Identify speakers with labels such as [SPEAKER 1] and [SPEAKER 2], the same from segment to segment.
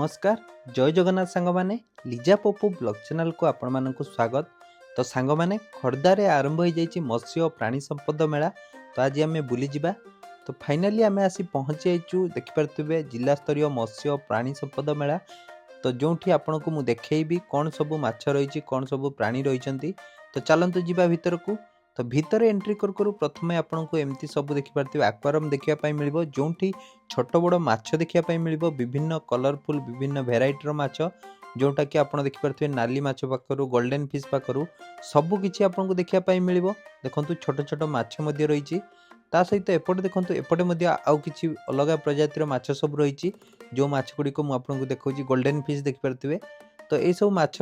[SPEAKER 1] नमस्कार जय जगन्नाथ सांग माने लिजा पप्पू ब्लॉग चैनल को आपण मानक स्वागत। तो सांग माने खर्दारे आरंभ हो जाइए मत्स्य और प्राणी संपद मेला। तो आज आम बुली जावा। तो फाइनाली आम आसी पहुँची जाइचु देखिपे जिला स्तरीय मत्स्य और प्राणी संपद मेला। तो जो आपन को मुझे देखी कौन सब माछ रही कौन सब प्राणी रही। तो चलतु जीवा भीतर को। तो भीतर एंट्री करू प्रथमे आपन को एमती सब देखिपे एक्वारियम देखा मिल जो छोट बड़ माछ देखा मिल विभिन्न कलरफुल विभिन्न भेराइटर माछ जोटा कि आपड़ देखिपे नाली माछ पाखर गोल्डन फिश पाखर सबकि आपको देखा मिल देखो छोट छोट माछ रही सहित एपटे देखो एपटे आउ कि अलग प्रजातिर माछ सब रही जो माछ गुड़िक मुझे देखा गोल्डन फिश देखिपे। तो यह सब माछ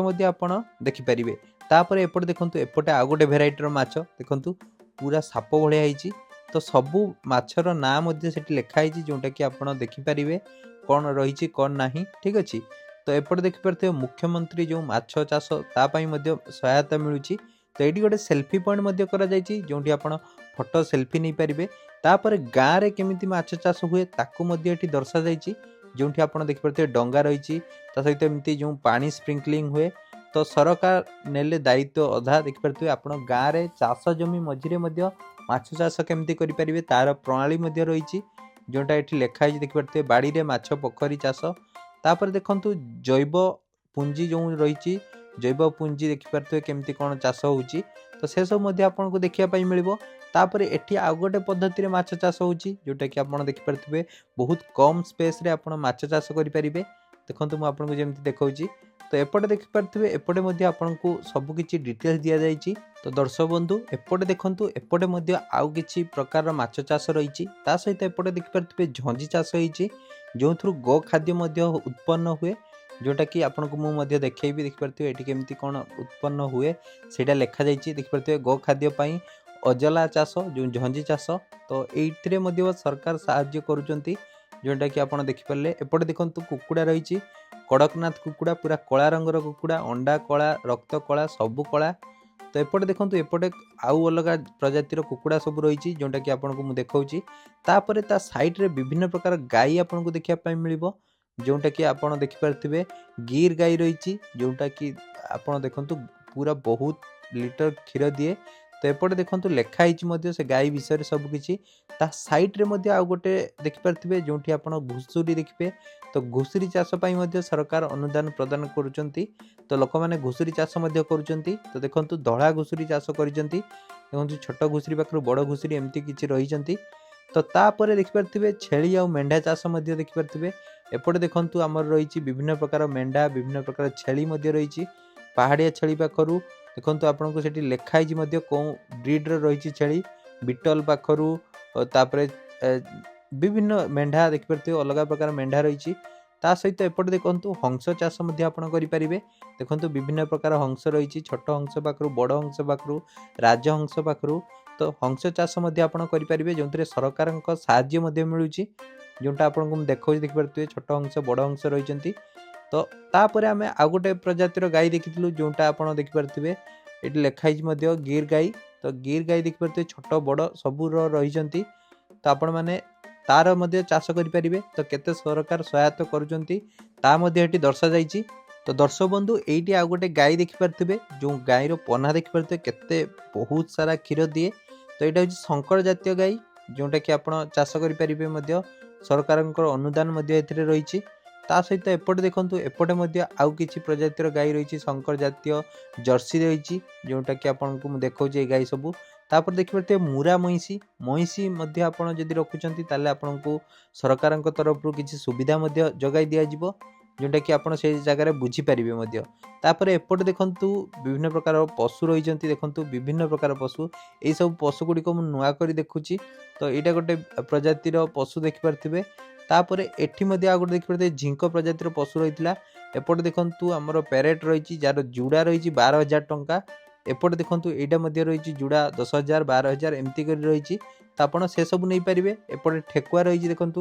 [SPEAKER 1] देखिपारे। तापर एपटे देखो एपटे आउ गोटे भेराइटर माछ देखो पूरा साप भाई। तो सबू माछर नाँ से लिखाई जोटा कि आप देखिपारे कौन रही कौन ना ठीक अच्छे। तो एपटे देखिपे मुख्यमंत्री जो माछ चाष तापाई सहायता मिलूँ। तो ये गोटे सेल्फी पॉइंट जो आप फोटो सेल्फी नहीं पारे। तापर गाँव में केमी माछ चाष हुए ताकू दर्शा जाइए जो आप देखिपे डंगा रही सहित एमती जो पानी स्प्रिंकलिंग हुए। तो सरकार नेले दायित्व अधा देखिपे आप गाँव में चाष जमी मझे माछ चाष केमती करें तार प्रणाली रही जोटा ये लिखाई देखिपे बाड़ी में माछ पोखरी चाष। तापर देखु जैव पुंजी जो रही जैव पुंजी देखिपे केमती कौन चाष हो। तो से सब आपको देखापी मिल। तापर एठी आउ गोटे पद्धति माछ चाष हो जोटा कि आप देखिपे बहुत कम स्पेस रे आप माछ चाष करें। देखो मुझे जमी देखा। तो एपटे देखिपे एपटे आपको सबकि डिटेल्स दि जाइए। तो दर्शक बंधु एपटे देखु एपटे आउ कि प्रकार माछ चाष रही सहित एपटे देखिपे झंझी चाष होती जो थ्रु गो खाद्य उत्पन्न हुए जोटा कि आपको मुझे देखी देखिपे ये केमती कौन उत्पन्न हुए से लिखा जाइए देखिपे गो खाद्यपाई अजला चाष जो झंझी चाष। तो ये सरकार साहाय्य करुँच जोटा कि आप देखिपारे। एपटे देखो कुकुड़ा रही कड़कनाथ कुकुड़ा पूरा कला रंगर कुकुड़ा अंडा कला रक्त कला सबू कला। तो एपटे देखो एपटे आउ अलग प्रजातिर कुकुड़ा सब रही जोटा कि आपको मुझे देखा। तापर ता साइड रे विभिन्न प्रकार गाई आपको देखापी मिल जोटा कि आप देखिपे गिर गाई रही जोटा कि आप देखु पूरा बहुत लिटर क्षीर दिए। तो एपटे देखो लिखाई से गाई विषय सबकि सैड रे आउ गोटे देखिपे जो आप घुषुरी देखिए। तो घुषुरी चाष सरकार अनुदान प्रदान करुँच। तो लोक मैंने घुषुरी चाष कर। तो देखो धड़ा घुषुरी चाष कर छोट घुषुरी पाखर बड़ घुषुरी एमती किसी रही। तो तापर देखिपे छेली आ मेंढा चाष देखिपे। एपटे देखो आमर रही विभिन्न प्रकार मेंढा विभिन्न प्रकार छेली रही पहाड़िया छेली पाखर देखो आपको सेठी लिखाई कौ ब्रीड्र रही छेली बिटल पाखर। तापर विभिन्न मेंढा देखिपे अलग प्रकार मेंढा रही सहित एपटे देखो हंस चाष करें। देखो विभिन्न प्रकार हंस रही छोट हंस पाखर बड़ हंस पाखर राजहंस पाखर। तो हंस चाष करें जो सरकार साहाय्य मिलूँ जोटा आपको देखा देखिपे छोट हंस बड़ हंस रही। तो तापर आम आउ गोटे प्रजातिर गाई देखी जोटा आप देखिपे ये लिखाई गिर गाई। तो गिर गाई देखिपे छोट बड़ सबू रही। तो आपण मैंने तार चाष करें। तो केते सरकार सहायता करुँच दर्शा जाइए। तो दर्शक बंधु ये आउ गोटे गाई देखिपे जो गाईर पन्ना देखिपे केते बहुत सारा क्षीर दिए। तो यहाँ हूँ शंकर जातीय गाई जोटा कि आप चाष करें सरकार अनुदान रही। सहित एपटे देखो एपटे आउ कि प्रजातिर गाई रही शंकर जातीय जर्सी रही जोटा कि आपको देखा गाई सबू। तापर देखिए मुरा महिषी महिषी आप रखुच्च आपको सरकार तरफ किसी सुविधा जगै दिज्व जोटा कि आप जगह बुझीपारे। तापर एपटे देखु विभिन्न प्रकार पशु रही देखो विभिन्न प्रकार पशु यही सब पशु गुड़िक नुआ कर देखुची। तो यहाँ गोटे प्रजातिर पशु देखिपे। तापर एठी आउ गोटे देखिपे झिंक प्रजातिर पशु रही। एपटे देखु आमर पैरेट रही जार जुड़ा रही 12,000 टंका। एपटे देखो यहाँ रही जुड़ा 10,000 12,000 एमती कर रही। तो आप से सब नहीं पारे। एपटे ठेकुआ रही देखो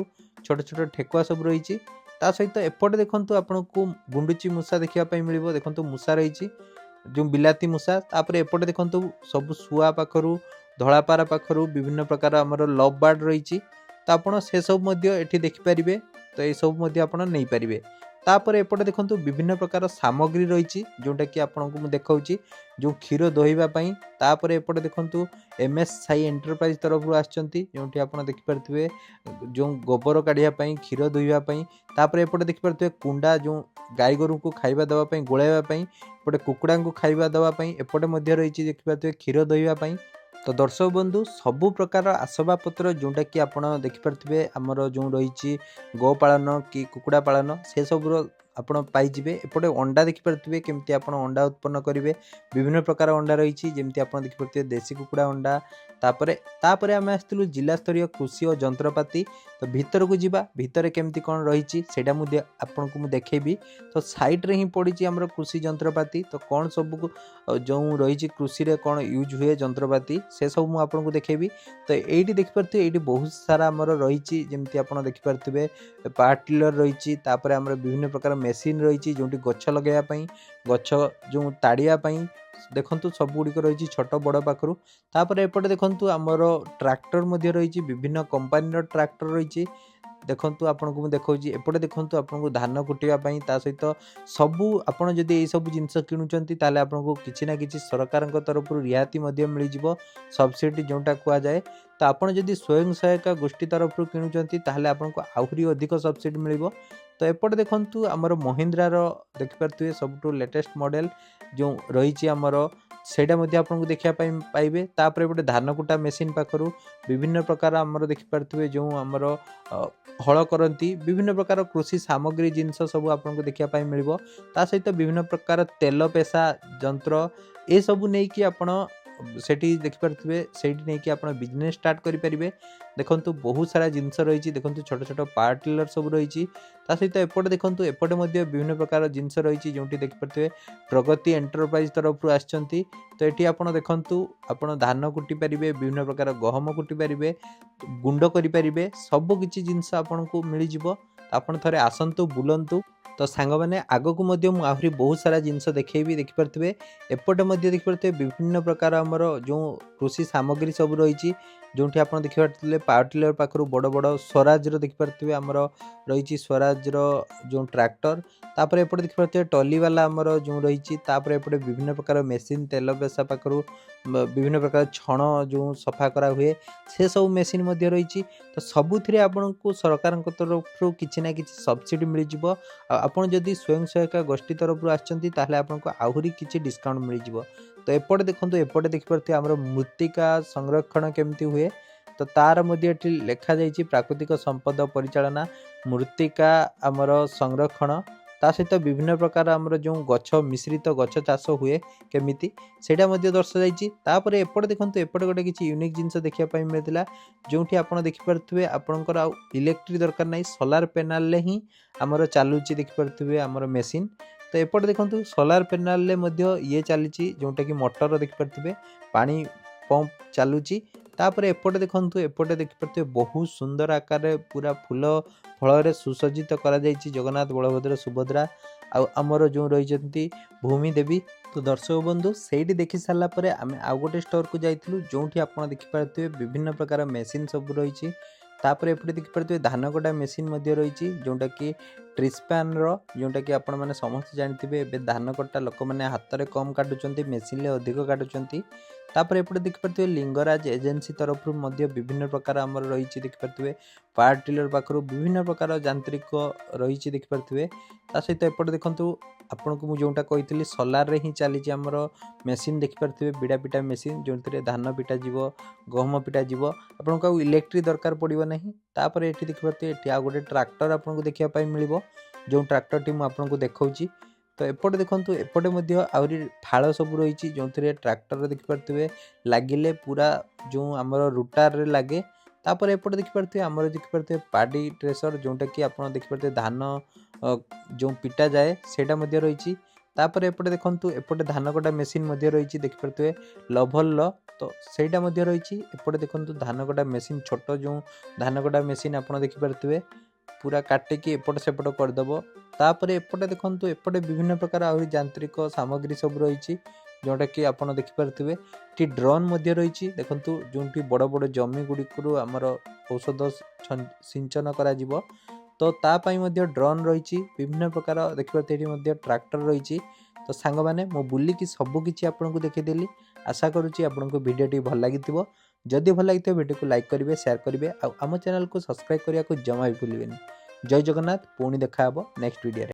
[SPEAKER 1] छोट छोट ठेकुआ सब रही सहित एपटे देखो आपको गुंडुची मूषा देखापी मिल। देखो मूषा रही जो बिलाती मूषा। तापर एपटे देखो सब शुआ पाखर धलापारा पाखर विभिन्न प्रकार आमर लव बर्ड रही। तो आप से सब ये देखिपारे। तो ये सब नहीं पारे। तापर एपटे देखंतु विभिन्न प्रकार सामग्री रही जोटा कि आपको मुझे देखा जो क्षीर दोहवाई। तापर एपटे देखंतु एमएस साई एंटरप्राइज तरफ आसती आप देखिपारे जो गोबर काढ़ापी क्षीर दुहवाई। तापर एपटे देखिपारे कुंडा जो गाई गोरु को खाଇବା देवाई गोलाइवाई एपटे कुकुड़ा को खाଇବା देवाई एपटे रही देखिपारे क्षीर दोहवाई। तो दर्शक बंधु सबु प्रकार आसबाब पत्र जोटा कि आप देखिपारे आमर जो रही गोपालन कि कुकुड़ा पालन से सब आप पाइबे। एपटे अंडा देखिपारे केमती आप अंडा उत्पन्न करेंगे विभिन्न प्रकार अंडा रही जमी आप देखिपारे देशी कुकुड़ा अंडा। तापर आम आसलु जिला स्तरीय कृषि और जंत्रपाति। तो भीतर को जीवा भीतर केमती कौन रही आपको मुझे देखी। तो साइड रे ही पड़ी आमर कृषि जंत्रपाति। तो कौन सब जो रही कृषि रे कौन यूज हुए जंत्रपाति से सब मुझे आपको देखी। तो ये देखिपारे ये बहुत सारा आमर रही जमी आप देखिपारे पावर टिलर रही। तापर आमर विभिन्न प्रकार मेसीन रही जो गछ लगेवाई गछ जो ताड़ियापाई देखंतु सब गुड़िक रही छोट बड़ पाखु। तापर एपटे देखंतु आमर ट्रैक्टर रही विभिन्न कंपनी ट्रैक्टर रही देखंतु आपको मुझे देखा। एपटे देखंतु आपको धान कुटापी ता सहित सबू आपड़ जदि यही सब जिनस किणुंट ताले आपको किसी ना कि सरकार तरफ रिहाती मिल जाव सब्सिडी जोटा कहुए। तो आपड़ जदि स्वयं सहायता गोष्ठी तरफ किणुंट ताले आपको आहरी अधिक सब्सिडी मिल। तो एपटे देखंतु आमर महिंद्रार देखिपारे सबुठ लेटेस्ट मॉडल जो रही आमर सेटा आपको देखा पाइबे। तापर एपटे धान कुटा मेसीन पाखर विभिन्न प्रकार आमर देखिपारे जो आमर हल करती विभिन्न प्रकार कृषि सामग्री जिनस सब आपको देखा मिल। ता सहित विभिन्न प्रकार तेल पेशा जंत्र ये सब नहीं कि आपण सेठी देखिपारे से नहीं आप बिजनेस स्टार्ट करेंगे। देखंतु बहुत सारा जिनस रही देखंतु छोट छोट पावर टिलर सब रही। सहित एपटे देखंतु एपटे विभिन्न प्रकार जिनस रही जो देखिपारे प्रगति एंटरप्राइज तरफ आसचंती। तो ये आप देखंतु आप धान कुटी पारे विभिन्न प्रकार गहम कुटी पारे गुंड करें सब किसी जिनस आपको मिल जाव। आप थे आसतु बुलंतु। तो सांग मैंने आग को आहरी बहुत सारा जिनस देखी देखिपारे एपटे देखिपारे विभिन्न प्रकार आमर जो कृषि सामग्री सब रही जो आप देखिपारे पावर टिलर पाखर बड़ बड़ स्वराज देखिपारे आमर रही स्वराज जो ट्रैक्टर। तापर एपटे देखिपारे टली वाला आमर जो रही। तापर एपटे विभिन्न प्रकार मेसीन तेल पेशा पाखर विभिन्न प्रकार छण जो सफा करा हुए से सब मेसीन रही। तो सबुथ आपको सरकार तरफ किसी ना कि सब्सिडी मिल जाव। आपड़ जदि स्वयं सहायता गोष्ठी तरफ आसचंती ताहले आपको आहरी किसी डिस्काउंट मिल जाव। तो एपटे देखंतु एपटे देखिपारे आमर मृत्तिका संरक्षण केमती हुए। तो तार लिखा जाइए प्राकृतिक संपद परिचालना मृत्तिका आमर संरक्षण ता सहित विभिन्न प्रकार आमर जो गछ मिश्रित गछ चाष हुए केमिति सेटा दर्शाई। तापर एपटे देखंतु एपटे गोटे किसी यूनिक जिनस देखा मिलता जो आप देखिपारे आपंकर आ इलेक्ट्रिक दरकार नहीं सोलार पैनल ही आमर चलुची देखिपारे आमर मेसीन। तो एपटे देखंतु सोलार पैनल ये चली जोटा कि मोटर देखिपारे पानी पंप चलुची। तापर एपटे देखंतु एपटे देखिपारे बहुत सुंदर आकार पूरा फूल फल सुसज्जित करा जाइछि जगन्नाथ बलभद्र सुभद्रा आमर जो रही भूमि देवी। तो दर्शक बंधु सेठी देखि सारा पर आम आउ गोटे स्टोर को जाइलु जो आप देखिपारे विभिन्न प्रकार मेसीन सब रही। तापर एपटे देखिपारे धान कटा मेसीन रही जोटा कि ट्रिस्पान जोटा कि आपण मैंने समस्त जानते धान कटा लोक मैंने हाथ में कम काटुंट मेसीन अधिक काटुंट। तापर एपटे देखिपारे लिंगराज एजेंसी तरफ विभिन्न प्रकार आमर रही देखिपारे पावर टिलर पाखर विभिन्न प्रकार यांत्रिक रही देखिपारे। सहित एपटे देखंतु आपको मुझे जोटा कही सोलार रे ही चली आमर मेसीन देखिपारे बिड़ा पिटा मेसीन जो धान पिटा जीव गहम पिटा जीव आपको इलेक्ट्रिक दरकार पड़ो ना। तापर ये देखिपारे ये आउ गोटे ट्रैक्टर आपको देखा मिल जो ट्रैक्टर टी मुझे देखा। तो एपटे देखंतु एपटे आहरी फाड़ सब रही जो ट्रैक्टर देखिपारे लगिले पूरा जो आमर रुटार रे लगे। तापर एपटे देखिपारे आमर देखिपारे पाडी ट्रेसर जोटा कि आप देखिपारे धान जो पिटा जाए सेटा रही। तापर एपटे देखंतु एपटे धान कटा मेसीन रही देखिपारे लभल। तो सेटा रही एपटे देखंतु धान कटा मेसीन छोट जो धान कटा मेसीन आप देखिपारे पूरा काटिकी एपट सेपट करदेव। तापर एपटे देखंतु एपटे विभिन्न प्रकार आहरी यांत्रिक सामग्री सब रही जोटा कि आप देखिपारे टी ड्रोन रही देखंतु जो बड़ बड़ जमी गुड़िक आमर औषध सिंचन करा जिवो। तो तापाई मध्य ड्रोन रही विभिन्न प्रकार देखिए ट्रैक्टर रही। तो सांग मैंने मो बुलिकी सबकि आपको देखीदेली। आशा करुँची आपको वीडियो भल लगी। जदि भल लगी वीडियो को लाइक करेंगे, शेयर करेंगे, आम चैनल को सब्सक्राइब करने को जमा भी भूलें। जय जगन्नाथ। पुणी देखा नेक्स्ट वीडियो।